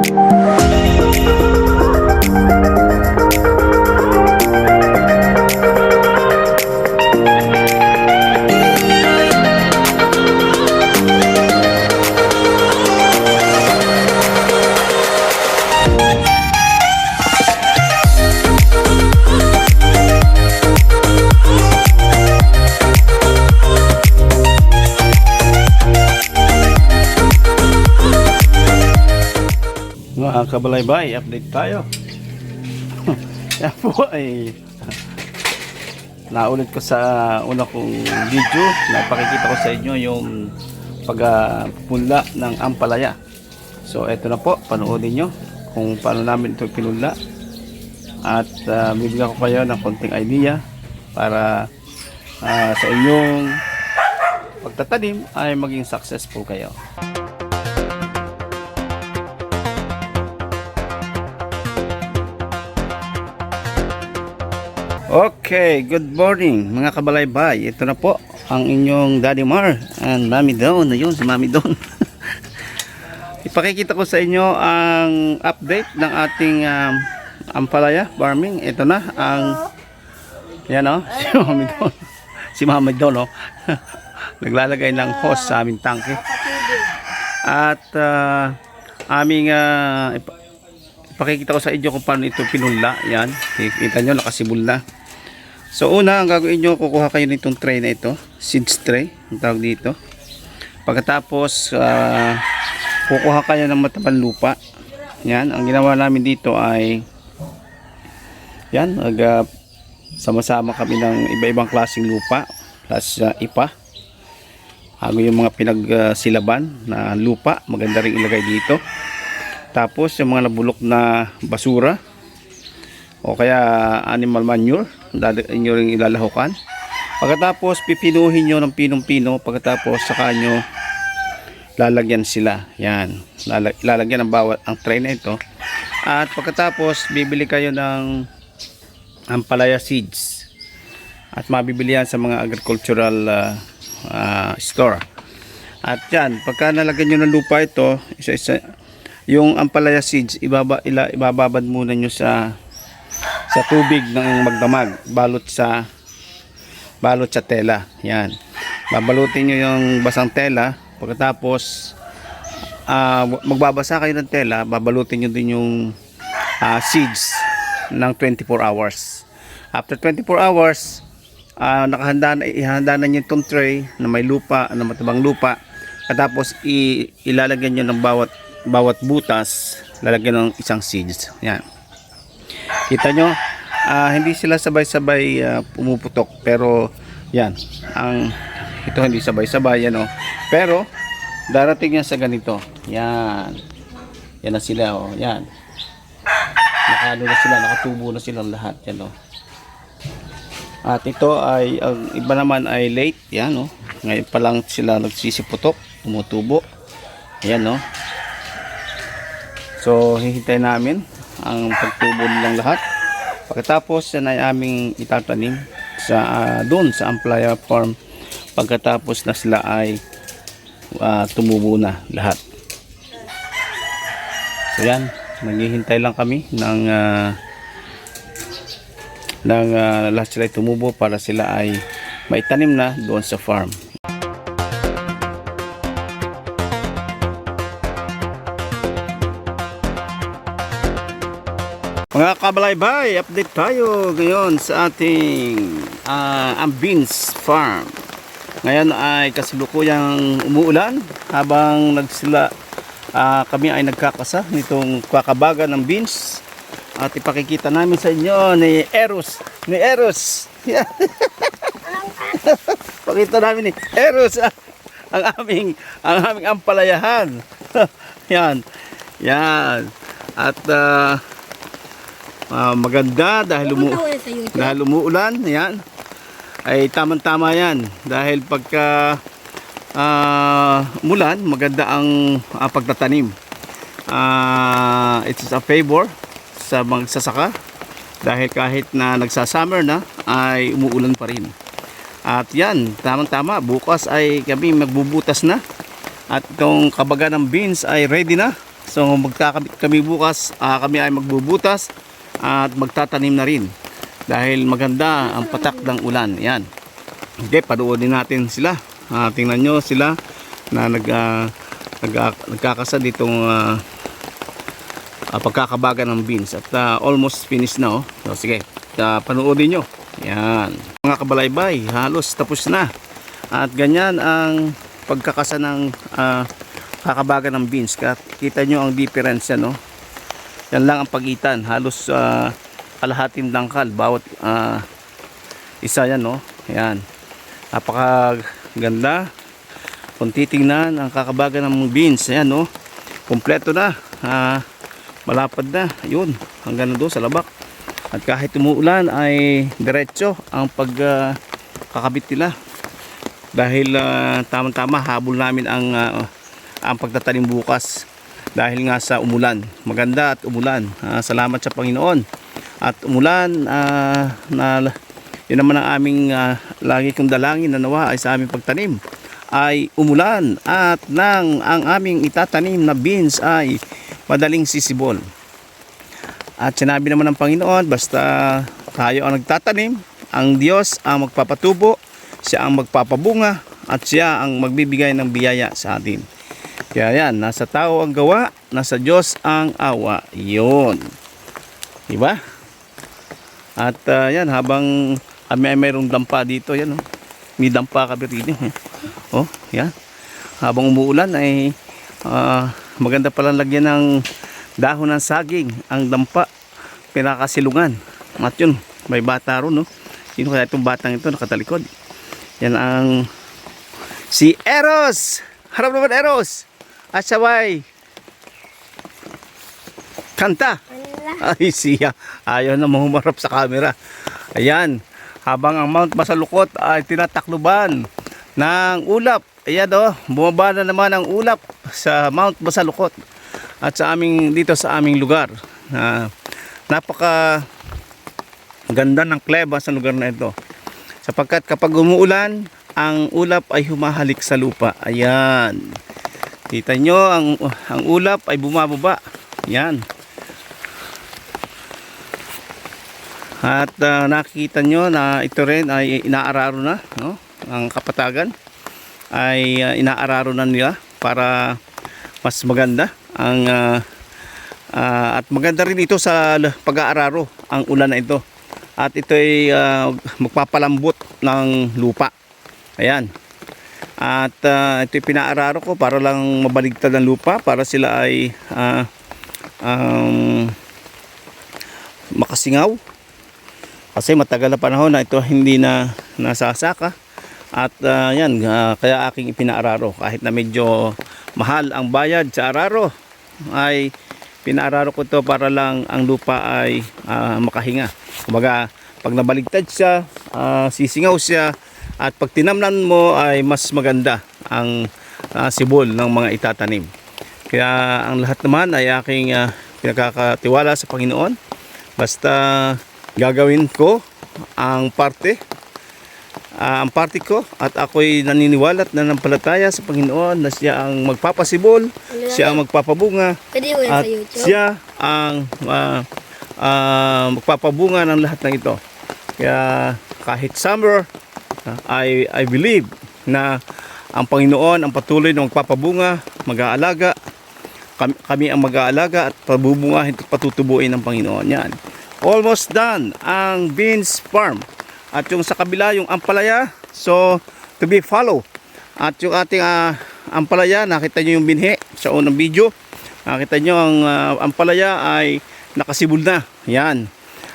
Mga kabalaybay, update tayo. Yan po ay naulit ko sa una kong video na ipakikita ko sa inyo yung pagpunla ng ampalaya. So eto na po, panoodin nyo kung paano namin ito pinunla at bibigyan ko kayo ng konting idea para sa inyong pagtatanim ay maging successful kayo. Okay, good morning mga kabalaybay. Ito na po ang inyong Daddy Mar and Mami Dawn. Ayun, si Mami Dawn. Ipakikita ko sa inyo ang update ng ating ampalaya farming. Ito na ang yan o, si Mami Dawn. Si Mami Dawn o. Naglalagay ng hose sa aming tangke. At aming ipakikita ko sa inyo kung paano ito pinunla. Yan, kita nyo nakasibol na. So una, ang gagawin nyo, kukuha kayo nitong tray na ito, seeds tray, ang tawag dito. Pagkatapos, kukuha kayo ng matabang lupa. Yan, ang ginawa namin dito ay, yan, sama-sama kami ng iba-ibang klaseng lupa, plus ipa. Hago yung mga pinagsilaban na lupa, maganda rin ilagay dito. Tapos, yung mga nabulok na basura, o kaya animal manure, inyo rin ilalahukan. Pagkatapos pipinuhin nyo ng pinong-pino, pagkatapos saka nyo lalagyan sila. Yan, lalagyan ng bawat ang tray na ito. At pagkatapos bibili kayo ng ampalaya seeds at mabibili yan sa mga agricultural store. At yan, pagka nalagyan nyo ng lupa ito, isa-isa, yung ampalaya seeds ibababad muna nyo sa tubig ng magdamag, balot sa tela. Yan, babalutin nyo yung basang tela. Pagkatapos magbabasa kayo ng tela, babalutin nyo din yung seeds ng 24 hours. After 24 hours, ihanda na nyo itong tray na may lupa, na matabang lupa. Tapos ilalagyan nyo ng bawat butas, lalagyan ng isang seeds. Yan, kita nyo, hindi sila sabay-sabay pumuputok, pero yan, ito hindi sabay-sabay, yan o. Pero darating yan sa ganito. Yan, yan na sila o. Yan, nakano na sila, nakatubo na silang lahat. Yan o. At ito ay, ang iba naman ay late. Yan o, ngayon pa lang sila nagsisiputok, tumutubo. Yan o. So hihintay namin ang pagtubo nilang lahat. Pagkatapos yan ay aming itatanim doon sa ampalaya farm pagkatapos na sila ay tumubo na lahat. So yan, naghihintay lang kami ng lahat sila ay tumubo para sila ay maitanim na doon sa farm. Mga kabalaybay, update tayo ngayon sa ating beans farm. Ngayon ay kasalukuyang umuulan habang kami ay nagkakasa nitong kakabagan ng beans. At ipakikita namin sa inyo ni Eros. Yan. Pakita namin ni Eros ang aming ampalayahan. Yan. At maganda dahil umuulan. Yan, ay tamang-tama yan dahil pagka umulan, maganda ang pagtatanim. It's a favor sa magsasaka dahil kahit na nagsasummer na ay umuulan pa rin. At yan, tamang-tama, bukas ay kami magbubutas na at itong kabaga ng beans ay ready na So magkakabit kami bukas, kami ay magbubutas at magtatanim na rin. Dahil maganda ang patak ng ulan. Yan. Okay, panuodin natin sila. Tingnan nyo sila na nagkakasad itong pagkakabagan ng beans. At almost finished na. So sige, panuodin nyo. Yan. Mga kabalaybay, halos tapos na. At ganyan ang pagkakasa ng kakabagan ng beans. Kita nyo ang difference yan, no? Yan lang ang pagitan. Halos kalahating dangkal bawat isa yan, no? Yan. Napakaganda. Kung titingnan ang kakabagan ng beans, ayan, no? Kompleto na. Malapad na. Ayun, hanggang doon sa labak. At kahit umuulan ay diretso ang pagkakabit nila. Dahil tamang-tama habol namin ang pagtatanim bukas. Dahil nga sa umulan. Maganda at umulan. Salamat sa Panginoon. At umulan yun naman ang aming lagi kong dalangin na nawa ay sa aming pagtanim ay umulan at ang aming itatanim na beans ay madaling sisibol. At sinabi naman ng Panginoon, basta tayo ang nagtatanim, ang Diyos ang magpapatubo, siya ang magpapabunga at siya ang magbibigay ng biyaya sa atin. Kaya yan, nasa tao ang gawa, nasa Diyos ang awa. Yun, diba? At yan, habang kami ay mayroong dampa dito, yan, oh. May dampa kami rin, oh, yan. Habang umuulan ay maganda pala lagyan ng dahon ng saging ang dampa, pinakasilungan. At yun, may bata ron, no? Sino kaya itong batang ito nakatalikod? Yan ang si Eros. Harap naman, Eros. At sabay kanta. Ay siya, ayaw na mahumarap sa camera. Ayan, habang ang Mount Masalukot ay tinatakluban ng ulap. Ayan, bumaba na naman ang ulap sa Mount Masalukot at dito sa aming lugar. Napaka ganda ng kleba sa lugar na ito. Sapagkat kapag umuulan, ang ulap ay humahalik sa lupa. Ayan. Kita nyo, ang ulap ay bumababa. Ayan. At nakikita nyo na ito rin ay inaararo na, no? Ang kapatagan ay inaararo na nila para mas maganda at maganda rin ito sa pag-aararo ang ulan na ito. At ito ay magpapalambot ng lupa. Ayan. At ito yung pinaararo ko para lang mabaligtad ang lupa, para sila ay makasingaw. Kasi matagal na panahon na ito hindi na nasasaka. At yan, kaya aking ipinaararo. Kahit na medyo mahal ang bayad sa araro, ay pinaararo ko to para lang ang lupa ay makahinga. Kumbaga, pag nabaligtad siya, sisingaw siya, at pag tinamnan mo ay mas maganda ang sibol ng mga itatanim. Kaya ang lahat naman ay aking pinakakatiwala sa Panginoon. Basta gagawin ko ang parte ko, at ako'y naniniwala at nananampalataya sa Panginoon na siya ang magpapasibol, siya ang magpapabunga, at siya ang magpapabunga ng lahat ng ito. Kaya kahit summer, I believe na ang Panginoon ang patuloy na magpapabunga, mag-aalaga, kami ang mag-aalaga at pabubungahin at patutubuin ng Panginoon. Yan. Almost done ang beans farm. At yung sa kabila, yung ampalaya, so to be follow. At yung ating ampalaya, nakita nyo yung binhi sa unang video. Nakita nyo ang ampalaya ay nakasibol na. Yan.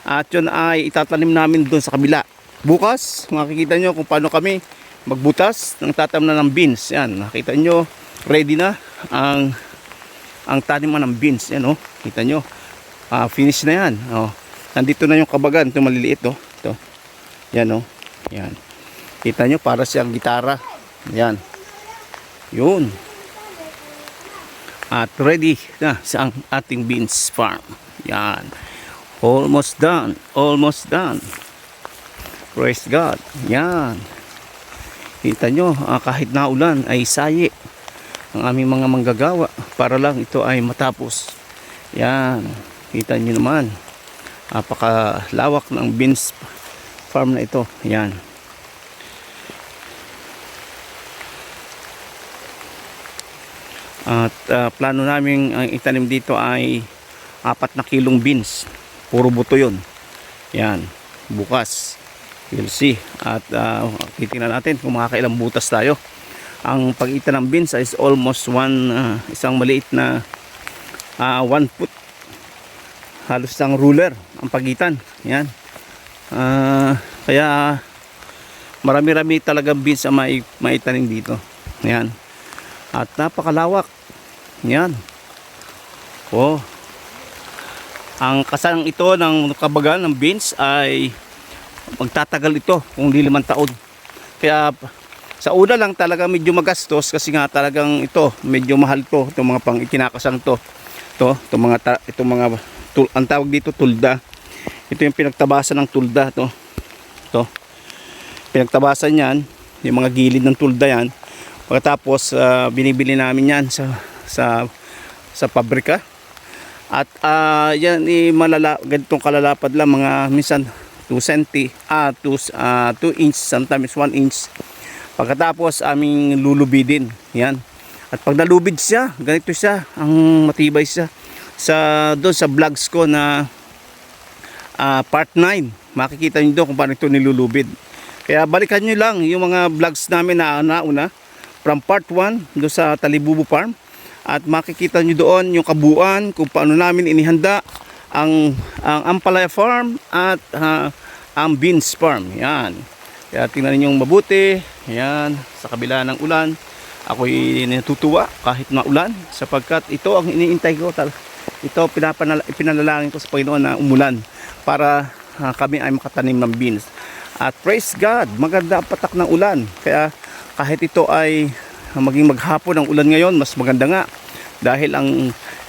At yun ay itatanim namin doon sa kabila. Bukas, makikita nyo kung paano kami magbutas ng tatam na ng beans. Yan, nakita nyo, ready na ang taniman ng beans. Yan, oh, kita nyo. Finish na yan. Oh. Nandito na yung kabagan, ito maliliit, oh. Ito. Yan, oh. Yan. Kita nyo, para siyang gitara. Yan. Yun. At ready na sa ating beans farm. Yan. Almost done. Almost done. Praise God. Yan. Kita nyo, kahit naulan ay sayi ang aming mga manggagawa. para lang ito ay matapos. Yan, kita nyo naman, napakalawak ng beans farm na ito. Yan. At plano namin ang itanim dito ay 4 na kilong beans. Puro buto yun. Yan, bukas we'll see. At titingnan natin kung makakailang butas tayo. Ang pagitan ng beans is almost isang maliit na 1 foot. Halos isang ruler ang pagitan. Yan. Kaya marami-rami talaga beans ang maitanim dito. Yan. At napakalawak. Yan. Oh. Ang kasang ito ng kabagan ng beans ay magtatagal ito kung di 5 taon. Kaya sa una lang talaga medyo magastos kasi nga talagang ito medyo mahal to, itong mga pang ikinakasang to. Itong mga ang tawag dito tulda. Ito yung pinagtabasan ng tulda to. To. Pinagtabasan yan, yung mga gilid ng tulda yan. Pagkatapos binibili namin yan sa pabrika. At yan ganitong kalalapad lang, mga minsan 2 inch, sometimes 1 inch. Pagkatapos aming lulubidin. Yan. At pag nalubid siya, ganito siya, ang matibay siya. Doon sa vlogs ko na part 9, makikita niyo doon kung paano ito nilulubid. Kaya balikan niyo lang yung mga vlogs namin na nauna from part 1 doon sa Talibubu Farm. At makikita niyo doon yung kabuuan kung paano namin inihanda ang Ampalaya Farm at ang Beans Farm. Yan. Kaya tingnan niyo mabuti. Yan, sa kabila ng ulan, ako'y natutuwa kahit maulan sapagkat ito ang iniintay ko. Ito pinanalangin ko sa Panginoon na umulan para kami ay makatanim ng beans. At praise God, maganda ang patak ng ulan. Kaya kahit ito ay maging maghapon ang ulan ngayon, mas maganda nga. Dahil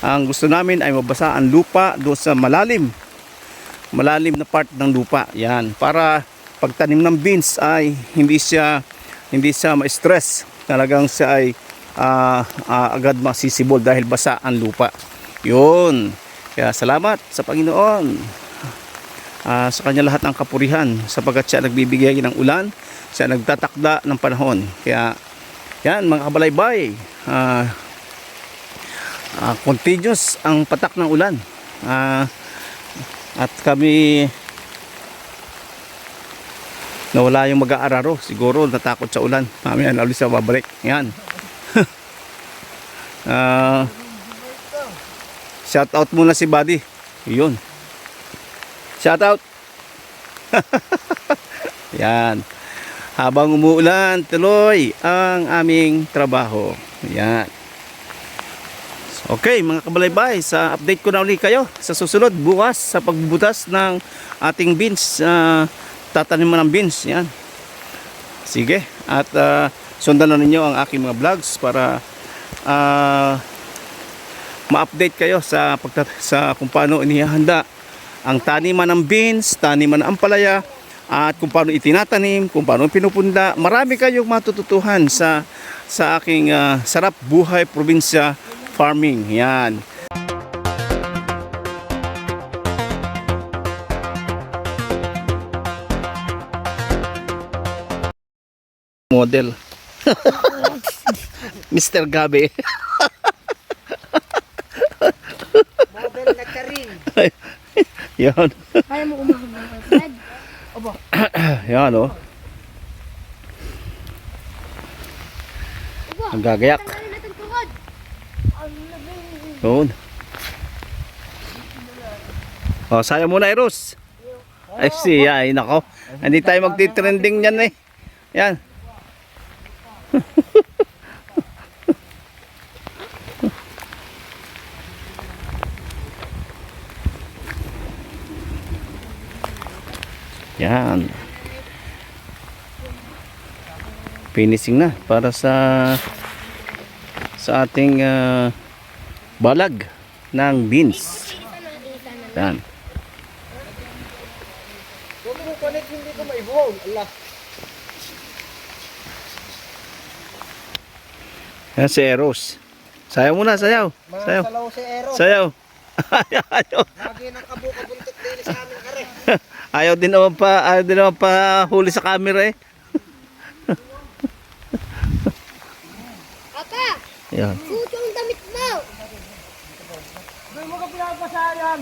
ang gusto namin ay mabasa ang lupa doon sa malalim na part ng lupa. Yan, para pagtanim ng beans ay hindi siya ma-stress. Talagang siya ay agad masisibol dahil basa ang lupa. Yun. Kaya salamat sa Panginoon. Sa kanya lahat ng kapurihan sapagkat siya nagbibigay ng ulan, siya nagtatakda ng panahon. Kaya yan mga kabalaybay, continuous ang patak ng ulan. At kami nawala yung mag-aararo, siguro natakot sa ulan. Mamaya nalis sa babalik. Yan. Shout out muna si Buddy. Yun. Shout out. Yan. Habang umuulan, tuloy ang aming trabaho. Yan. Okay, mga kabalaybay, sa update ko na ulit kayo sa susunod bukas sa pagbubutas ng ating beans. Tataniman ng beans. Yan. Sige. At sundan na ninyo ang aking mga vlogs para ma-update kayo sa kung paano inihahanda ang taniman ng beans, taniman ng ampalaya, at kung paano itinatanim, kung paano pinupunda. Marami kayong matututuhan sa aking Sarap Buhay Probinsya Farming. Yan. Model. Mr. Gabi. Model na ka rin. Yan. Kaya mo umahon ng iPad? Opo. Yan o. Ang gagayak. Doon. O, sayang muna Eros. FC, ay nako. Hindi tayo magti-trending yan eh. Yan. Yan. Finishing na para sa ating balag ng beans. Yan. Huwag mo connect, hindi ko maibuhaw. Allah. Yan si Eros. Sayaw muna, sayaw. Mga Sayaw. salaw si Ero. Sayaw. ayaw, Lagi ng kabukabuntot din sa aming kare. ayaw din naman pa huli sa camera eh. Papa, Yan. suot yung damit mo. Doon mo ka pinapasayan.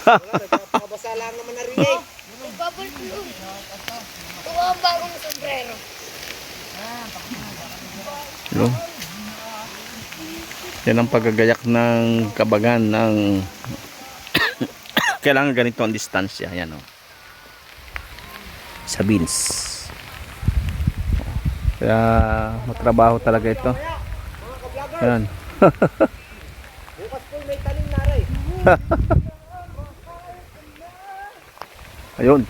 Wala, nagpapakabasa lang naman na rin eh. Ipabalpulong. Ito ang bagong sombrero. Hello. Yan ang paggagayak ng kabagan ng kailangan ganito ang distansya. Yan o. Sa beans. Kaya matrabaho talaga ito. Yan. Bukas po may tanim na rin. Ayun.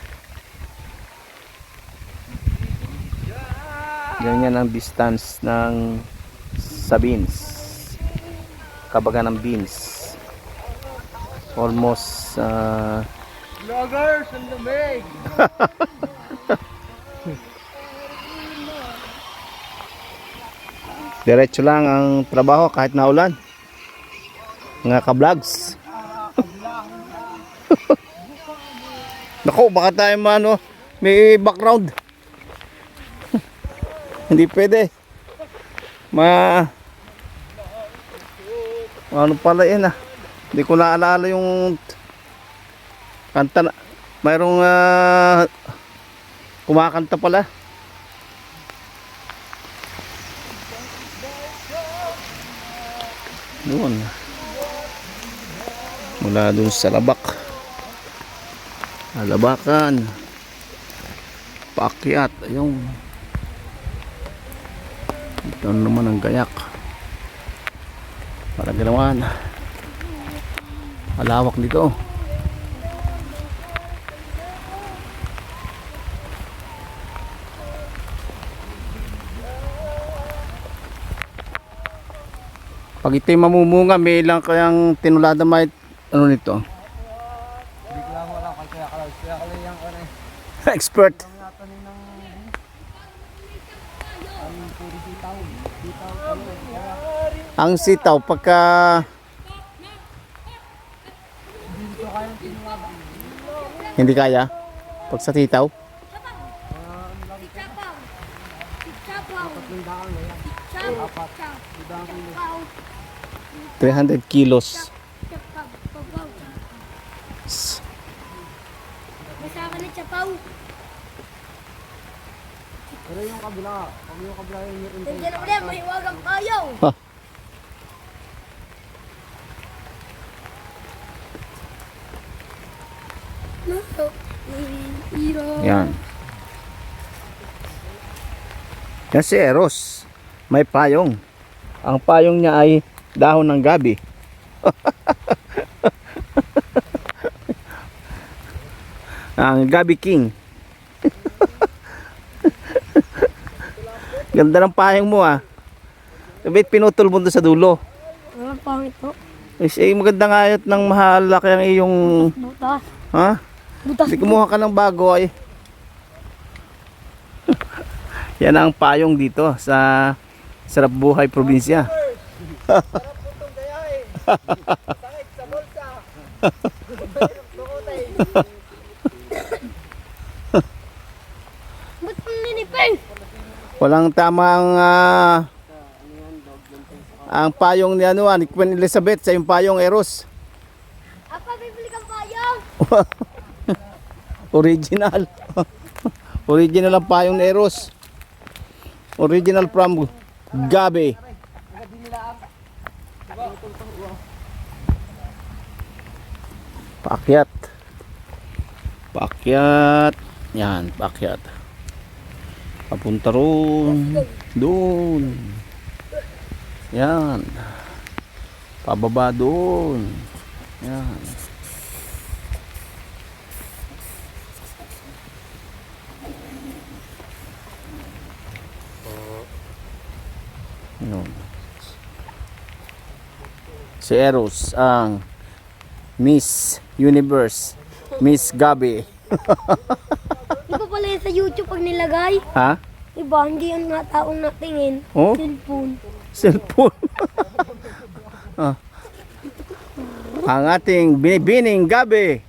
Ganyan ang distance ng sa beans. Kabagan ng beans. Almost Vloggers, ang lamig. diretso lang ang trabaho kahit naulan. Mga ka-vlogs. Naku, baka tayo may background. Hindi pwede. Ano pala yan ah. Hindi ko naalala yung kanta na. Mayroong kumakanta pala. Doon. Mula doon sa labak. Alabakan. Paakyat. Ayun. Ito naman ang gayak. Para ginawan. Malawak dito. Pag ito'y mamumunga, may ilang kayang tinulada may ano nito? Hindi ko lang wala kay Kuya Kalaw. Kuya Kalaw yung ano eh. Expert. Ang natanin ng ang puro sitaw. Sitaw kalo. Ang sitaw pagka hindi kaya pag sa titaw Sapaw. Tindaan na yan. Sapaw. 300 kilos. Basta ka na sapaw. Pero yung kabila. Pag yung kabila yung Nandiyan na ulit, may wagang kayaw. Ha. Yan. Yan si Eros. May payong. Ang payong niya ay dahon ng gabi. Ang Gabi King. Ganda ng payong mo ah. Sabit pinutol mo doon sa dulo. Ang pangit po. Maganda nga yun ng mahalaki ang iyong... Butas. Ha? Butas. Hindi kumuha ka ng bago ay. Yan ang payong dito sa Sarap Buhay Probinsya. sarap po itong gaya eh. Sakit sa bulsa. Dukotay. Ba't ang ninipeng? Walang tamang ang payong ni ni Queen Elizabeth sa yung payong Eros. Apa, bibili kang payong? Original. Original ang payong ni Eros. Original from Gabi. Paakyat. Paakyat. Yan, paakyat. Papunta roon. Doon. Yan. Pababa doon. Yan. Yun. Si Eros ang Miss Universe. Miss Gabi. Iba pala yan sa YouTube pag nilagay. Ha? Iba, hindi yan nga taong natingin. Oh? Cellphone. Cellphone. Ah. Ang ating binibining gabi.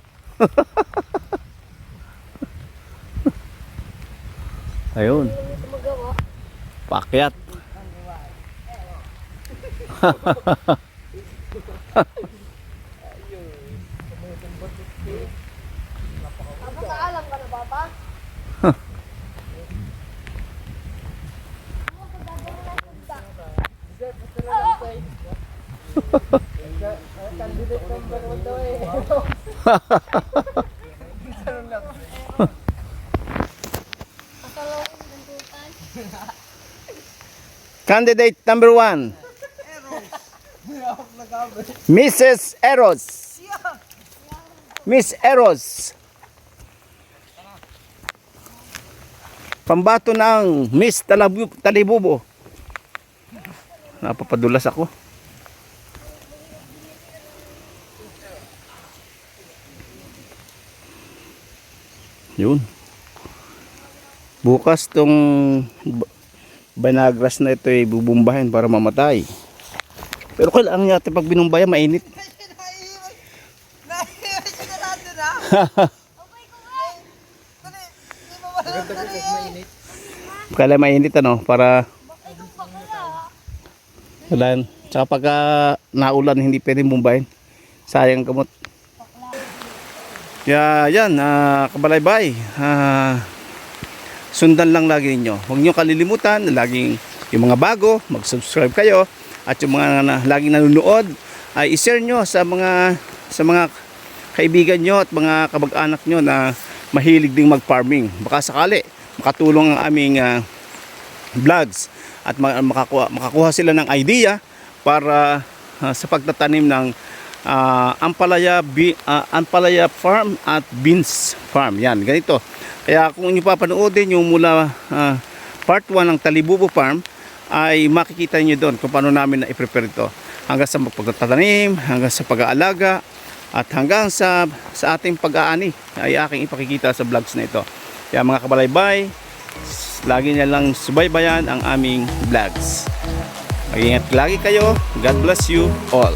Ayun. Ito magawa. Pakyat. Napasaalam ka na, Papa? Candidate number 1 daw eh. Pasalawin ng tutan. Candidate number 1. Mrs. Eros. Miss Eros. Pambato ng Miss Talibubo. Napapadulas ako. Yun. Bukas tong banagras na ito ay bubumbahin para mamatay. Pero kailangan yata pag binumbaya mainit. Kailangan mainit ano para kailangan. Tsaka pagka naulan hindi pwedeng bumbahin. Sayang kamot. Yan, kabalaybay. Sundan lang lagi ninyo. Huwag nyo kalilimutan, laging yung mga bago, mag-subscribe kayo. At yung mga laging nanonood, ay i-share nyo sa mga kaibigan nyo at mga kamag-anak nyo na mahilig ding mag-farming. Baka sakali, makatulong ang aming vlogs at makakuha sila ng idea para sa pagtatanim ng Ampalaya Farm at Beans Farm. Yan, ganito. Kaya kung inyo papanoodin yung mula part 1 ng Talibubo Farm, ay makikita nyo doon kung paano namin na-prepare ito. Hanggang sa pagtatanim, hanggang sa pag-aalaga, at hanggang sa ating pag-aani ay aking ipakikita sa vlogs na ito. Kaya mga kabalaybay, lagi nyo lang subaybayan ang aming vlogs. Mag-ingat lagi kayo. God bless you all.